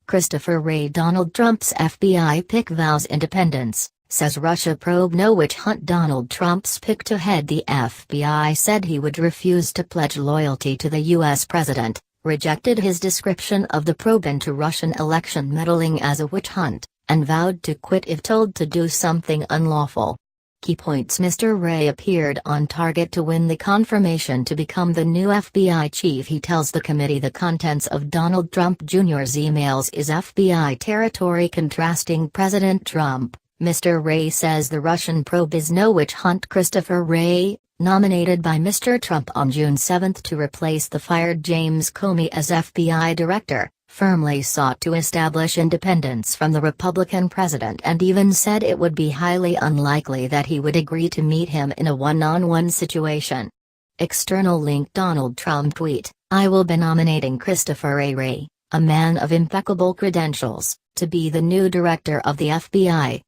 Christopher Wray. Donald Trump's FBI pick vows independence, says Russia probe no witch hunt. Donald Trump's pick to head the FBI said he would refuse to pledge loyalty to the U.S. president, rejected his description of the probe into Russian election meddling as a witch hunt, and vowed to quit if told to do something unlawful. Key points: Mr. Wray appeared on target to win the confirmation to become the new FBI chief. He tells the committee the contents of Donald Trump Jr.'s emails is FBI territory. Contrasting President Trump, Mr. Wray says the Russian probe is no witch hunt. Christopher Wray, nominated by Mr. Trump on June 7 to replace the fired James Comey as FBI director, firmly sought to establish independence from the Republican president and even said it would be highly unlikely that he would agree to meet him in a one-on-one situation. External link: Donald Trump tweet, "I will be nominating Christopher A. Wray, a man of impeccable credentials, to be the new director of the FBI."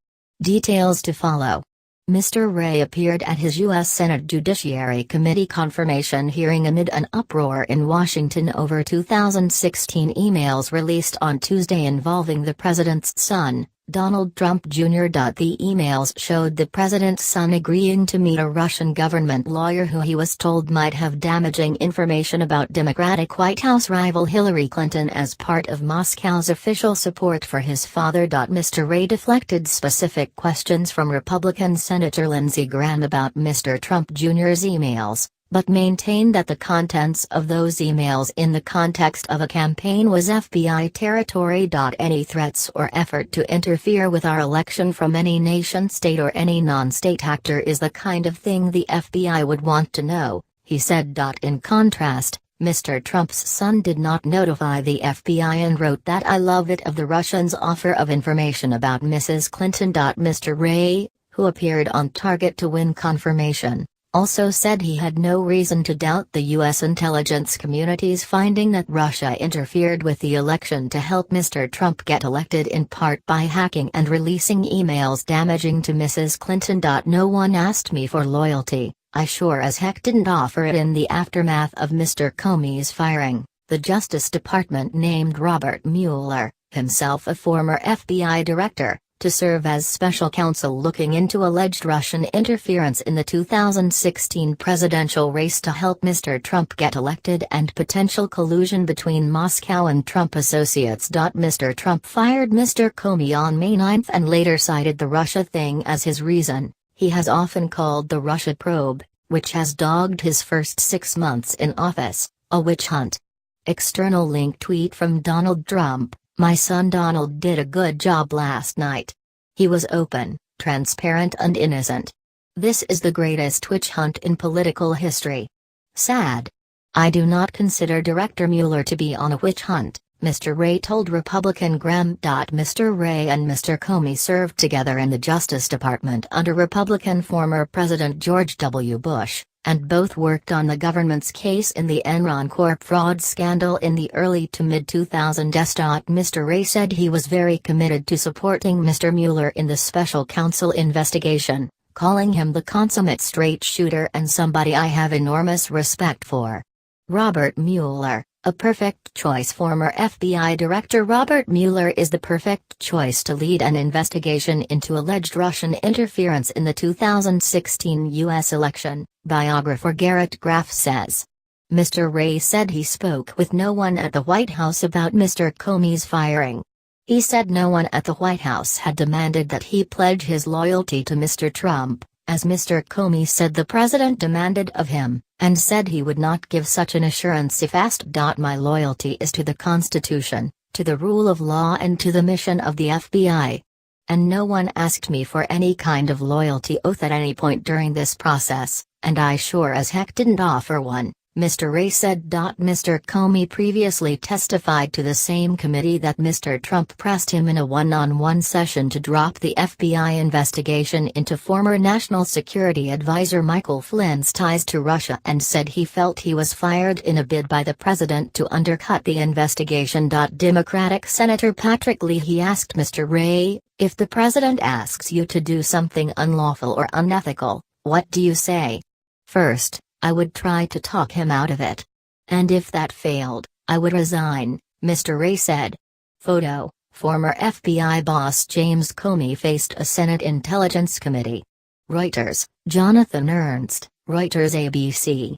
Details to follow. Mr. Wray appeared at his U.S. Senate Judiciary Committee confirmation hearing amid an uproar in Washington over 2016 emails released on Tuesday involving the president's son, Donald Trump Jr. The emails showed the president's son agreeing to meet a Russian government lawyer who he was told might have damaging information about Democratic White House rival Hillary Clinton as part of Moscow's official support for his father. Mr. Wray deflected specific questions from Republican Senator Lindsey Graham about Mr. Trump Jr.'s emails, but maintained that the contents of those emails in the context of a campaign was FBI territory. Any threats or effort to interfere with our election from any nation-state or any non-state actor is the kind of thing the FBI would want to know, he said. In contrast, Mr. Trump's son did not notify the FBI and wrote that "I love it of the Russians' offer of information about Mrs. Clinton." Mr. Wray, who appeared on target to win confirmation, also said he had no reason to doubt the U.S. intelligence community's finding that Russia interfered with the election to help Mr. Trump get elected, in part by hacking and releasing emails damaging to Mrs. Clinton. "No one asked me for loyalty, I sure as heck didn't offer it." In the aftermath of Mr. Comey's firing, the Justice Department named Robert Mueller, himself a former FBI director, to serve as special counsel looking into alleged Russian interference in the 2016 presidential race to help Mr. Trump get elected and potential collusion between Moscow and Trump associates. Mr. Trump fired Mr. Comey on May 9 and later cited the Russia thing as his reason. He has often called the Russia probe, which has dogged his first 6 months in office, a witch hunt. External link: tweet from Donald Trump, "My son Donald did a good job last night. He was open, transparent and innocent. This is the greatest witch hunt in political history. Sad. I do not consider Director Mueller to be on a witch hunt," Mr. Wray told Republican Graham. Mr. Wray and Mr. Comey served together in the Justice Department under Republican former President George W. Bush, and both worked on the government's case in the Enron Corp fraud scandal in the early to mid-2000s. Mr. Wray said he was very committed to supporting Mr. Mueller in the special counsel investigation, calling him the consummate straight shooter and somebody I have enormous respect for. Robert Mueller, a perfect choice. Former FBI Director Robert Mueller is the perfect choice to lead an investigation into alleged Russian interference in the 2016 U.S. election, biographer Garrett Graff says. Mr. Wray said he spoke with no one at the White House about Mr. Comey's firing. He said no one at the White House had demanded that he pledge his loyalty to Mr. Trump, as Mr. Comey said the president demanded of him, and said he would not give such an assurance if asked. "My loyalty is to the Constitution, to the rule of law and to the mission of the FBI. And no one asked me for any kind of loyalty oath at any point during this process, and I sure as heck didn't offer one," Mr. Wray said. Mr. Comey previously testified to the same committee that Mr. Trump pressed him in a one-on-one session to drop the FBI investigation into former National Security Advisor Michael Flynn's ties to Russia and said he felt he was fired in a bid by the president to undercut the investigation. Democratic Senator Patrick Leahy asked Mr. Wray, "If the president asks you to do something unlawful or unethical, what do you say?" "First, I would try to talk him out of it. And if that failed, I would resign," Mr. Wray said. Photo: former FBI boss James Comey faced a Senate Intelligence Committee. Reuters, Jonathan Ernst, Reuters ABC.